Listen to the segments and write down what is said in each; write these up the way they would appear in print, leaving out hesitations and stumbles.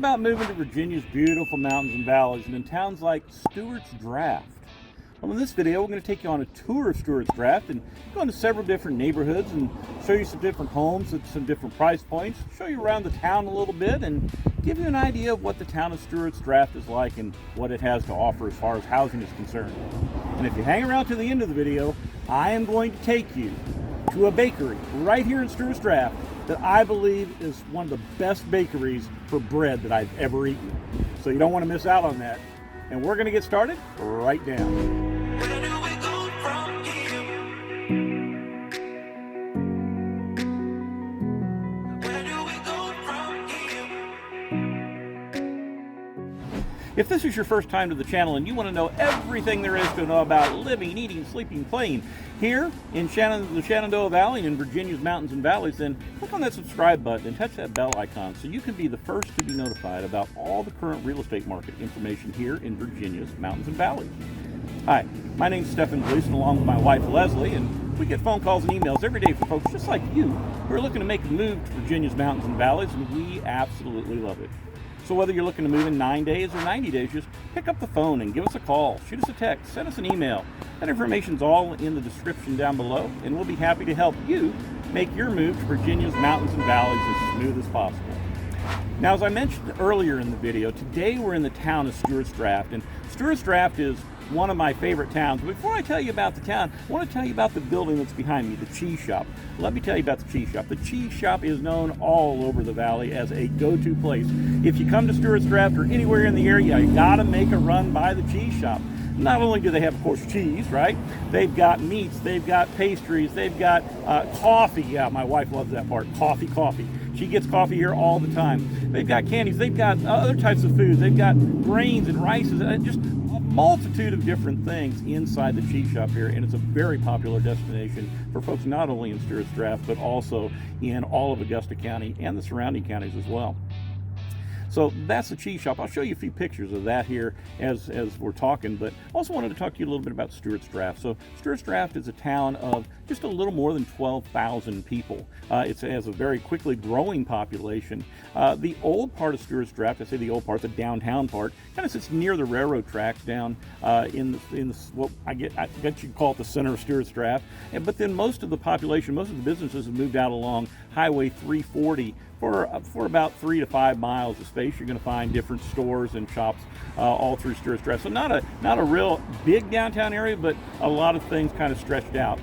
about moving to Virginia's beautiful mountains and valleys and in towns like Stuarts Draft. Well, in this video, we're going to take you on a tour of Stuarts Draft and go into several different neighborhoods and show you some different homes at some different price points, show you around the town a little bit, and give you an idea of what the town of Stuarts Draft is like and what it has to offer as far as housing is concerned. And if you hang around to the end of the video, I am going to take you to a bakery right here in Stuarts Draft that I believe is one of the best bakeries for bread that I've ever eaten. So you don't want to miss out on that. And we're going to get started right now. Where do we go from here? Where do we go from here? If this is your first time to the channel and you want to know everything there is to know about living, eating, sleeping, playing here in the Shenandoah Valley in Virginia's mountains and valleys, then click on that subscribe button and touch that bell icon so you can be the first to be notified about all the current real estate market information here in Virginia's mountains and valleys. Hi, my name's Stephen Gleason along with my wife Leslie, and we get phone calls and emails every day from folks just like you who are looking to make a move to Virginia's mountains and valleys, and we absolutely love it. So whether you're looking to move in 9 days or 90 days, just pick up the phone and give us a call, shoot us a text, send us an email. That information's all in the description down below, and we'll be happy to help you make your move to Virginia's mountains and valleys as smooth as possible. Now, as I mentioned earlier in the video, today we're in the town of Stuarts Draft, and Stuarts Draft is one of my favorite towns. But before I tell you about the town, I want to tell you about the building that's behind me, the cheese shop. Let me tell you about the cheese shop. The cheese shop is known all over the valley as a go-to place. If you come to Stuarts Draft or anywhere in the area, you gotta make a run by the cheese shop. Not only do they have, of course, cheese, right? They've got meats, they've got pastries, they've got coffee. Yeah, my wife loves that part, coffee. She gets coffee here all the time. They've got candies, they've got other types of foods, they've got grains and rices, and just a multitude of different things inside the cheese shop here, and it's a very popular destination for folks not only in Stuarts Draft, but also in all of Augusta County and the surrounding counties as well. So that's the cheese shop. I'll show you a few pictures of that here as we're talking, but also wanted to talk to you a little bit about Stuarts Draft. So Stuarts Draft is a town of just a little more than 12,000 people. It has a very quickly growing population. The old part of Stuarts Draft, I say the old part, the downtown part, kind of sits near the railroad tracks down in what I guess you'd call it the center of Stuarts Draft. But then most of the population, most of the businesses have moved out along Highway 340 for about 3 to 5 miles of space. You're going to find different stores and shops all through Stuarts Draft. So not a real big downtown area, but a lot of things kind of stretched out.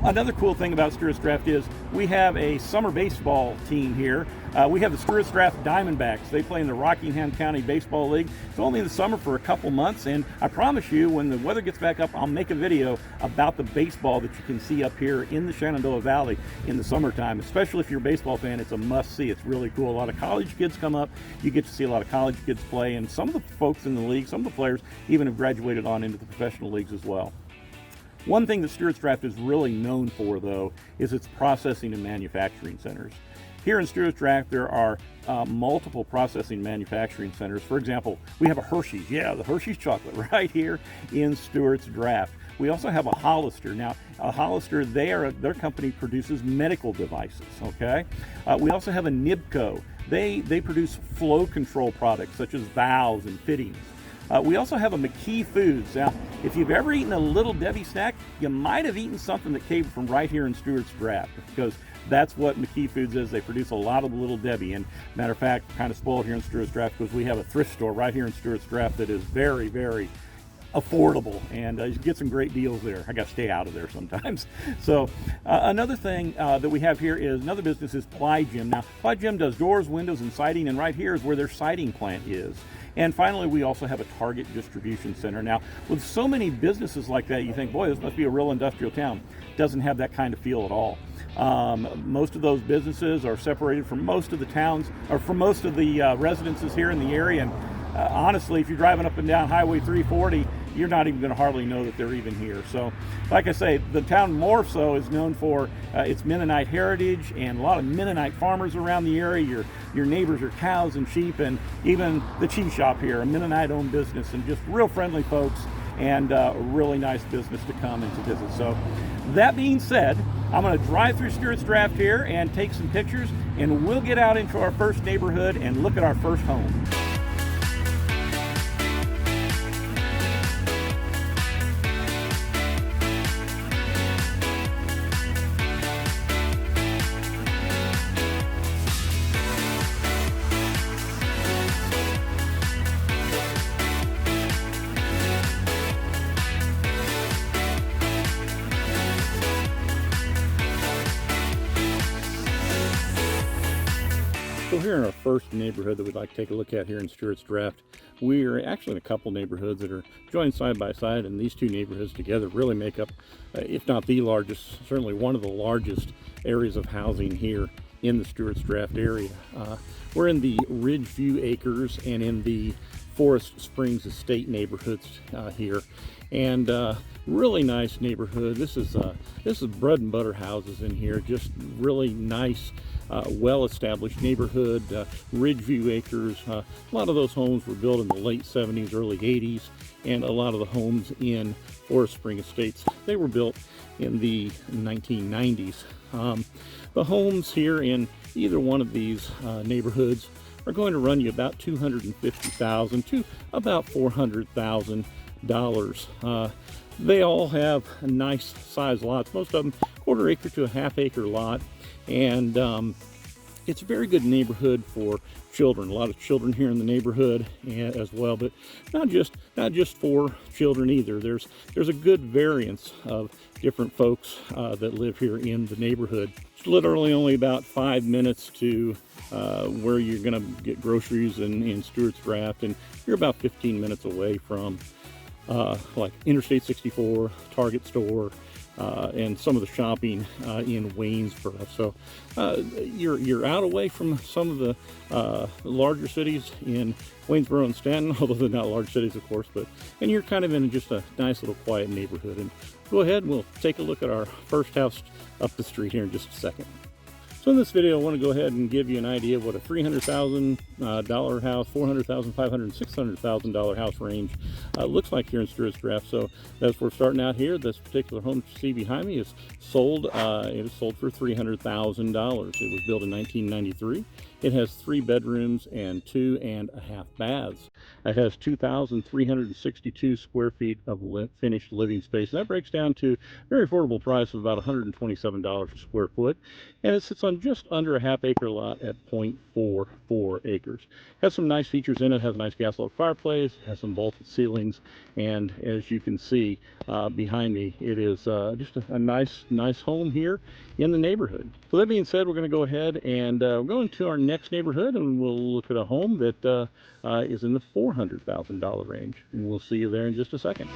Another cool thing about Stuarts Draft is we have a summer baseball team here. We have the Stuarts Draft Diamondbacks. They play in the Rockingham County Baseball League. It's only in the summer for a couple months, and I promise you, when the weather gets back up, I'll make a video about the baseball that you can see up here in the Shenandoah Valley in the summertime. Especially if you're a baseball fan, it's a must-see. It's really cool. A lot of college kids come up. You get to see a lot of college kids play, and some of the folks in the league, some of the players even have graduated on into the professional leagues as well. One thing that Stuarts Draft is really known for, though, is its processing and manufacturing centers. Here in Stuarts Draft, there are multiple processing manufacturing centers. For example, we have a Hershey's, the Hershey's chocolate right here in Stuarts Draft. We also have a Hollister. Now, a Hollister, their company produces medical devices, okay? We also have a Nibco. They produce flow control products such as valves and fittings. We also have a McKee Foods. Now, if you've ever eaten a Little Debbie snack, you might have eaten something that came from right here in Stuarts Draft, because that's what McKee Foods is. They produce a lot of Little Debbie. And matter of fact, kind of spoiled here in Stuarts Draft because we have a thrift store right here in Stuarts Draft that is very, very affordable, and you get some great deals there. I got to stay out of there sometimes. So another thing that we have here is another business is Ply Gym. Now, Ply Gym does doors, windows, and siding, and right here is where their siding plant is. And finally, we also have a Target distribution center. Now, with so many businesses like that, you think, boy, this must be a real industrial town. Doesn't have that kind of feel at all. Most of those businesses are separated from most of the towns, or from most of the residences here in the area. And honestly, if you're driving up and down Highway 340, you're not even going to hardly know that they're even here. So, like I say, the town more so is known for its Mennonite heritage and a lot of Mennonite farmers around the area. Your neighbors are cows and sheep, and even the cheese shop here, a Mennonite-owned business, and just real friendly folks, and a really nice business to come and to visit. So, that being said, I'm going to drive through Stuarts Draft here and take some pictures and we'll get out into our first neighborhood and look at our first home. So here in our first neighborhood that we'd like to take a look at here in Stuarts Draft, we're actually in a couple neighborhoods that are joined side by side, and these two neighborhoods together really make up, if not the largest, certainly one of the largest areas of housing here in the Stuarts Draft area. We're in the Ridgeview Acres and in the Forrest Springs Estate neighborhoods here, and really nice neighborhood. This is bread and butter houses in here, just really nice, well-established neighborhood. Ridgeview Acres, a lot of those homes were built in the late 70s, early 80s, and a lot of the homes in Forest Spring Estates, they were built in the 1990s. The homes here in either one of these neighborhoods are going to run you about $250,000 to about $400,000. They all have nice size lots, most of them quarter acre to a half acre lot, and it's a very good neighborhood for children. A lot of children here in the neighborhood as well, but not just for children either. There's a good variance of different folks that live here in the neighborhood. It's literally only about 5 minutes to where you're going to get groceries in Stuarts Draft, and you're about 15 minutes away from like Interstate 64, Target store, and some of the shopping in Waynesboro. So you're out away from some of the larger cities in Waynesboro and Stanton, although they're not large cities, of course, and you're kind of in just a nice little quiet neighborhood. And go ahead, we'll take a look at our first house up the street here in just a second. So in this video, I want to go ahead and give you an idea of what a $300,000 house, $400,000, $500,000, $600,000 house range looks like here in Stuarts Draft. So as we're starting out here, this particular home you see behind me is sold. It is sold for $300,000. It was built in 1993. It has 3 bedrooms and 2.5 baths. It has 2,362 square feet of finished living space. And that breaks down to a very affordable price of about $127 a square foot. And it sits on just under a half acre lot at 0.44 acres. Has some nice features in it. Has a nice gas log fireplace, has some vaulted ceilings, and as you can see behind me, it is just a nice home here in the neighborhood. So that being said, we're going to go ahead and go into our next neighborhood, and we'll look at a home that is in the $400,000 range. And we'll see you there in just a second.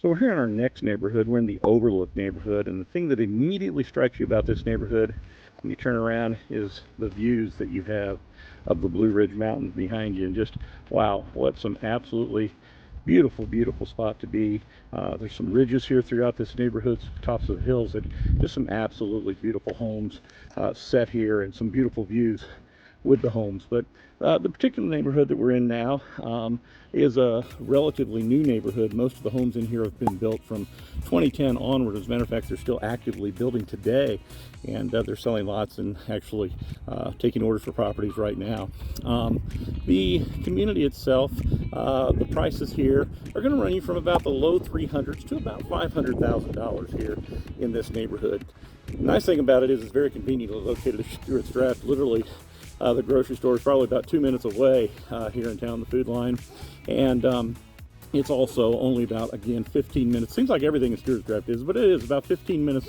So we're here in our next neighborhood. We're in the Overlook neighborhood, and the thing that immediately strikes you about this neighborhood when you turn around is the views that you have of the Blue Ridge Mountains behind you. And just, wow, what some absolutely beautiful spot to be. There's some ridges here throughout this neighborhood, tops of the hills, and just some absolutely beautiful homes set here, and some beautiful views with the homes. But the particular neighborhood that we're in now is a relatively new neighborhood. Most of the homes in here have been built from 2010 onward. As a matter of fact, they're still actively building today, and they're selling lots and actually taking orders for properties right now. The community itself, the prices here are going to run you from about the low 300s to about $500,000 here in this neighborhood. The nice thing about it is it's very conveniently located at Stuarts Draft. Literally, the grocery store is probably about 2 minutes away here in town, the food line. And It's also only about, again, 15 minutes. Seems like everything in Stuarts Draft is, but it is about 15 minutes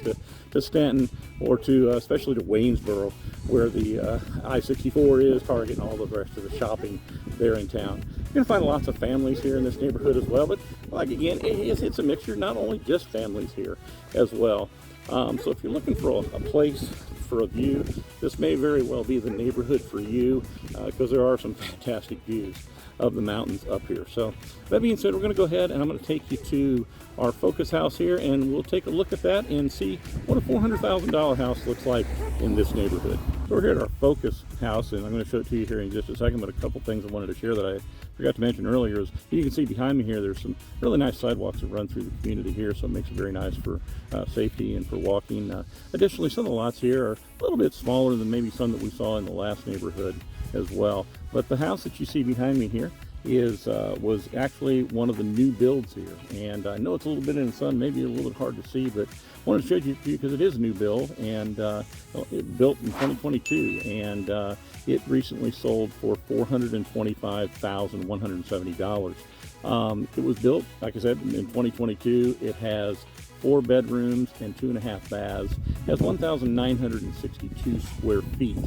to Stanton, or to especially to Waynesboro, where the I-64 is, Target, and all the rest of the shopping there in town. You're gonna find lots of families here in this neighborhood as well, but like again, it's a mixture, not only just families here as well. So if you're looking for a place for a view, this may very well be the neighborhood for you, because there are some fantastic views of the mountains up here. So that being said, we're going to go ahead and I'm going to take you to our focus house here, and we'll take a look at that and see what a $400,000 house looks like in this neighborhood. So we're here at our focus house, and I'm going to show it to you here in just a second, but a couple things I wanted to share that I forgot to mention earlier is, you can see behind me here, there's some really nice sidewalks that run through the community here, so it makes it very nice for safety and for walking. Additionally, some of the lots here are a little bit smaller than maybe some that we saw in the last neighborhood as well. But the house that you see behind me here was actually one of the new builds here, and I know it's a little bit in the sun, maybe a little bit hard to see, but I wanted to show you because it is a new build, and it built in 2022, and it recently sold for $425,170. It was built, like I said, in 2022. It has 4 bedrooms and 2.5 baths. It has 1,962 square feet.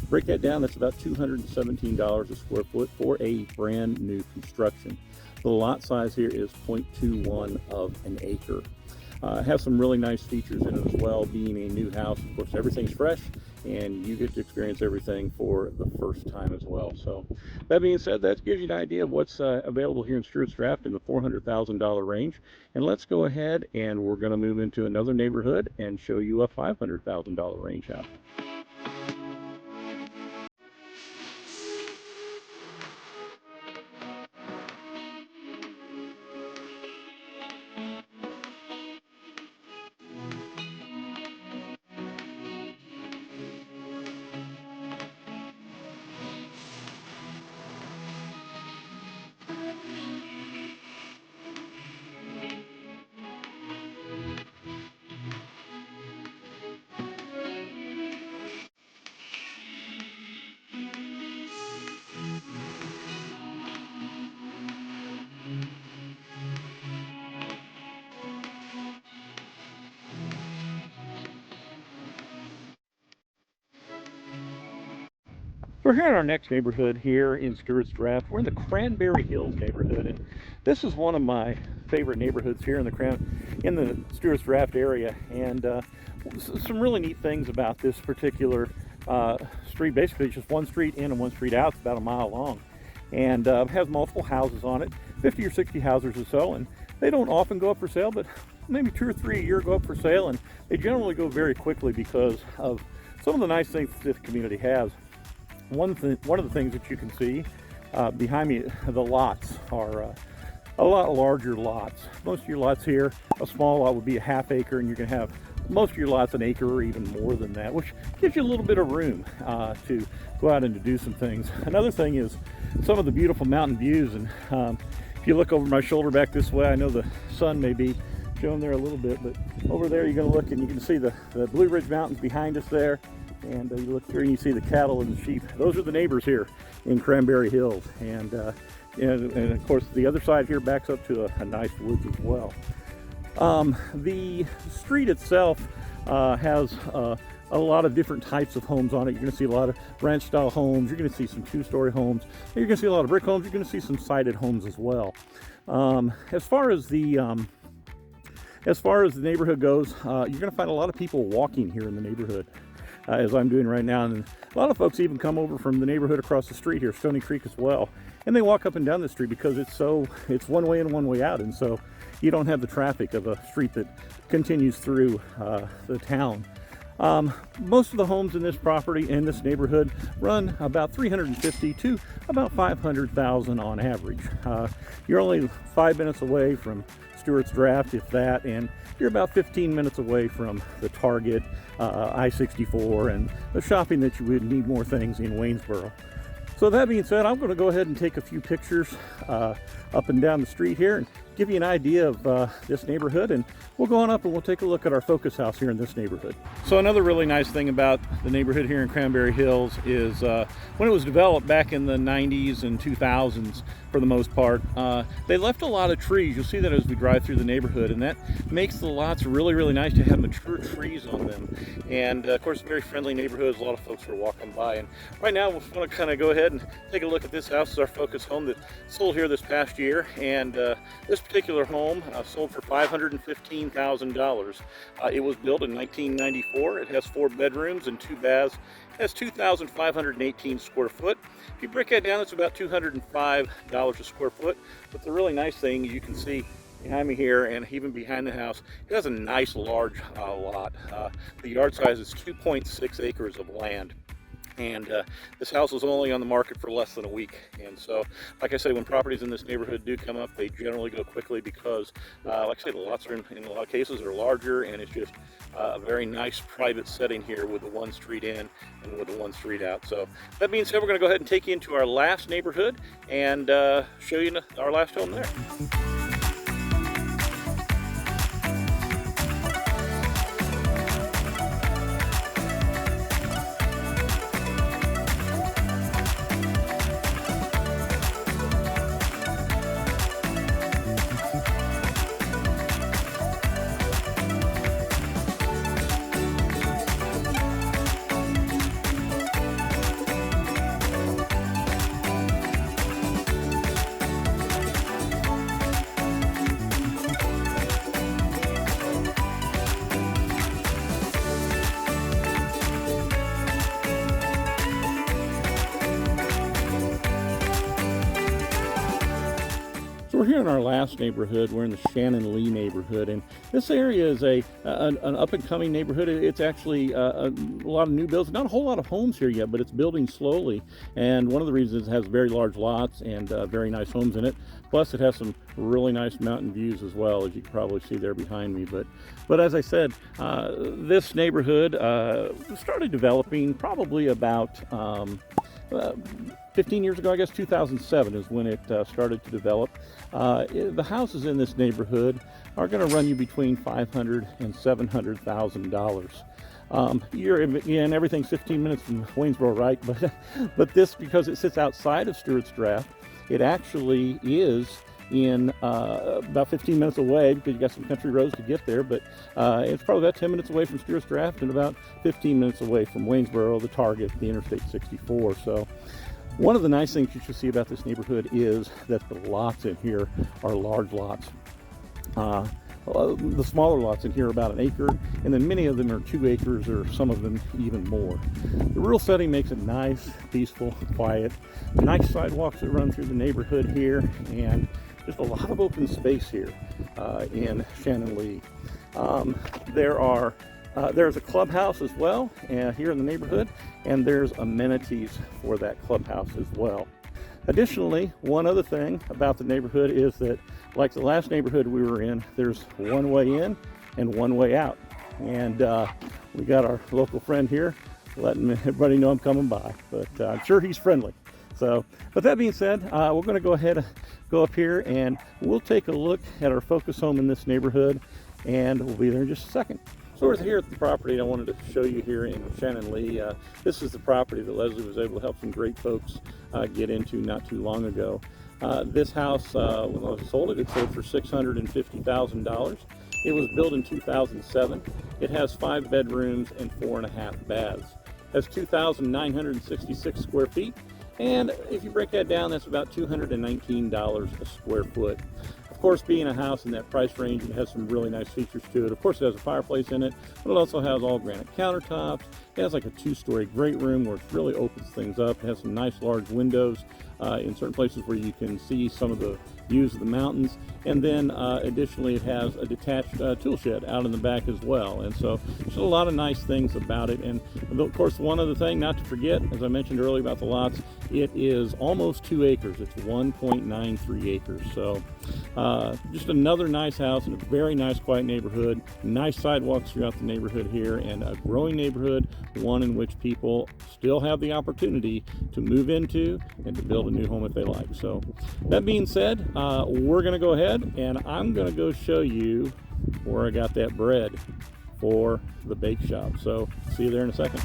Break that down, that's about $217 a square foot for a brand new construction. The lot size here is 0.21 of an acre. It has some really nice features in it as well, being a new house. Of course, everything's fresh, and you get to experience everything for the first time as well. So that being said, that gives you an idea of what's available here in Stuarts Draft in the $400,000 range. And let's go ahead, and we're going to move into another neighborhood and show you a $500,000 range house. We're here in our next neighborhood here in Stuarts Draft. We're in the Cranberry Hills neighborhood, and this is one of my favorite neighborhoods here in the Stuarts Draft area. And some really neat things about this particular street. Basically, it's just one street in and one street out. It's about a mile long, and has multiple houses on it, 50 or 60 houses or so. And they don't often go up for sale, but maybe 2 or 3 a year go up for sale, and they generally go very quickly because of some of the nice things that this community has. One of the things that you can see behind me, the lots are a lot larger lots. Most of your lots here, a small lot would be a ½ acre, and you're going to have most of your lots an acre or even more than that, which gives you a little bit of room to go out and to do some things. Another thing is some of the beautiful mountain views, and if you look over my shoulder back this way, I know the sun may be showing there a little bit, but over there you're going to look and you can see the Blue Ridge Mountains behind us there. And you look through and you see the cattle and the sheep. Those are the neighbors here in Cranberry Hills. And of course, the other side here backs up to a nice woods as well. The street itself has a lot of different types of homes on it. You're going to see a lot of ranch-style homes. You're going to see some 2-story homes. You're going to see a lot of brick homes. You're going to see some sided homes as well. As far as the neighborhood goes, you're going to find a lot of people walking here in the neighborhood. As I'm doing right now, and a lot of folks even come over from the neighborhood across the street here, Stony Creek as well, and they walk up and down the street because it's one way in, one way out, and so you don't have the traffic of a street that continues through the town. Most of the homes in this property, in this neighborhood, run about $350,000 to about $500,000 on average. You're only 5 minutes away from Stuarts Draft, if that, and you're about 15 minutes away from the Target, I-64, and the shopping that you would need more things in Waynesboro. So that being said, I'm going to go ahead and take a few pictures up and down the street here and give you an idea of this neighborhood, and we'll go on up and we'll take a look at our focus house here in this neighborhood. So another really nice thing about the neighborhood here in Cranberry Hills is when it was developed back in the 90s and 2000s, for the most part, they left a lot of trees. You'll see that as we drive through the neighborhood, and that makes the lots really, really nice to have mature trees on them. And of course, very friendly neighborhoods. A lot of folks are walking by. And right now, we're going to kind of go ahead and take a look at this house. This is our focus home that sold here this past year. And this particular home sold for $515,000. It was built in 1994. It has 4 bedrooms and 2 baths. It has 2,518 square foot. If you break that down, it's about $205 a square foot. But the really nice thing you can see behind me here, and even behind the house, it has a nice large lot. The yard size is 2.6 acres of land. And this house was only on the market for less than a week. And so, like I say, when properties in this neighborhood do come up, they generally go quickly because, like I say, the lots are in a lot of cases are larger, and it's just a very nice private setting here with the one street in and with the one street out. So that being said, we're going to go ahead and take you into our last neighborhood and show you our last home there. We're here in our last neighborhood. We're in the Shannon Lee neighborhood, and this area is an up-and-coming neighborhood. It's actually a lot of new builds, not a whole lot of homes here yet, but it's building slowly. And one of the reasons it has very large lots and very nice homes in it. Plus, it has some really nice mountain views as well, as you can probably see there behind me. But as I said, this neighborhood started developing probably about 15 years ago, I guess 2007 is when it started to develop. The houses in this neighborhood are going to run you between $500,000 and $700,000. And everything's 15 minutes from Waynesboro, right? But this, because it sits outside of Stuarts Draft, it actually is in about 15 minutes away, because you got some country roads to get there, but it's probably about 10 minutes away from Stuarts Draft and about 15 minutes away from Waynesboro, the Target, the Interstate 64. So one of the nice things you should see about this neighborhood is that the lots in here are large lots. The smaller lots in here are about 1 acre, and then many of them are 2 acres, or some of them even more. The rural setting makes it nice, peaceful, quiet. Nice sidewalks that run through the neighborhood here, and just a lot of open space here in Shannon Lee. There's a clubhouse as well here in the neighborhood, and there's amenities for that clubhouse as well. Additionally, one other thing about the neighborhood is that, like the last neighborhood we were in, there's one way in and one way out. And we got our local friend here letting everybody know I'm coming by, but I'm sure he's friendly. So, but that being said, we're going to go ahead and go up here and we'll take a look at our focus home in this neighborhood, and we'll be there in just a second. So we're here at the property I wanted to show you here in Shannon Lee. This is the property that Leslie was able to help some great folks get into not too long ago. This house, when I sold it sold for $650,000. It was built in 2007. It has 5 bedrooms and 4.5 baths. It has 2,966 square feet. And if you break that down, that's about $219 a square foot. Of course, being a house in that price range, it has some really nice features to it. Of course, it has a fireplace in it, but it also has all granite countertops. It has like a 2-story great room where it really opens things up. It has some nice large windows in certain places where you can see some of the views of the mountains. And then additionally, it has a detached tool shed out in the back as well. And so there's a lot of nice things about it. And of course, one other thing not to forget, as I mentioned earlier about the lots, it is almost 2 acres. It's 1.93 acres. So just another nice house in a very nice, quiet neighborhood. Nice sidewalks throughout the neighborhood here, and a growing neighborhood one in which people still have the opportunity to move into and to build a new home if they like. So that being said, we're going to go ahead and I'm going to go show you where I got that bread for the bake shop. So see you there in a second.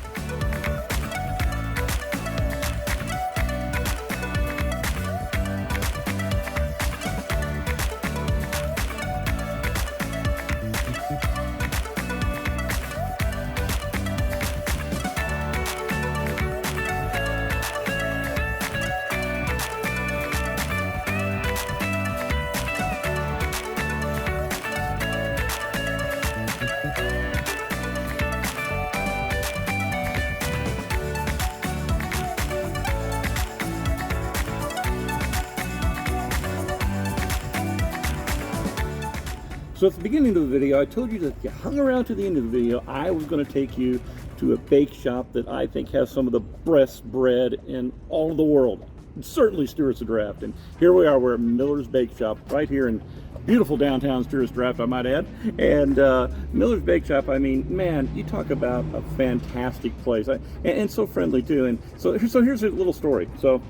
So at the beginning of the video, I told you that if you hung around to the end of the video, I was going to take you to a bake shop that I think has some of the best bread in all of the world. Certainly Stuarts Draft. And here we are, we're at Miller's Bake Shop right here in beautiful downtown Stuarts Draft, I might add. And Miller's Bake Shop, I mean, man, you talk about a fantastic place. And so friendly too. And so here's a little story. So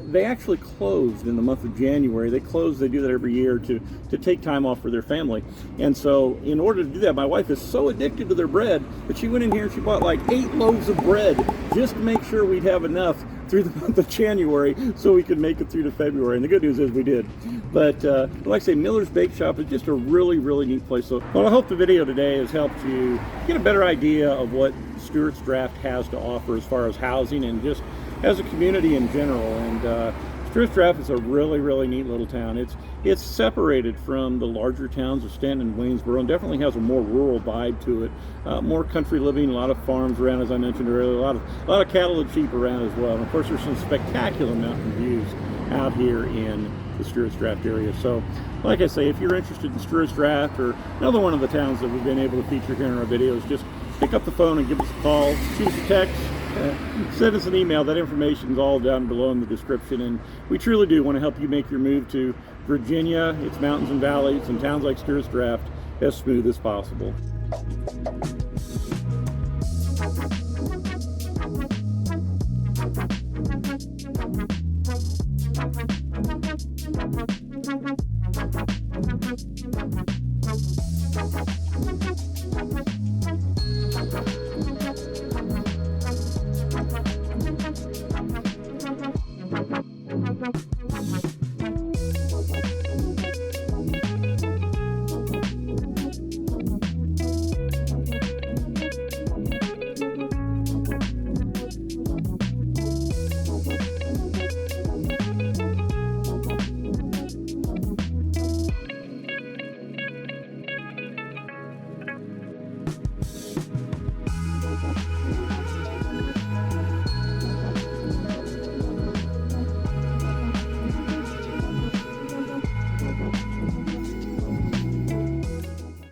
they actually closed in the month of January. They do that every year to take time off for their family. And so in order to do that, my wife is so addicted to their bread that she went in here and she bought like 8 loaves of bread just to make sure we'd have enough through the month of January so we could make it through to February. And the good news is we did. But like I say, Miller's Bake Shop is just a really, really neat place. So well, I hope the video today has helped you get a better idea of what Stuarts Draft has to offer as far as housing and just as a community in general. And Stuarts Draft is a really, really neat little town. It's separated from the larger towns of Stanton and Waynesboro, and definitely has a more rural vibe to it. More country living, a lot of farms around, as I mentioned earlier, a lot of cattle and sheep around as well. And of course, there's some spectacular mountain views out here in the Stuarts Draft area. So, like I say, if you're interested in Stuarts Draft or another one of the towns that we've been able to feature here in our videos, just pick up the phone and give us a call, shoot us a text. Send us an email. That information is all down below in the description, and we truly do want to help you make your move to Virginia, its mountains and valleys, and towns like Stuarts Draft as smooth as possible.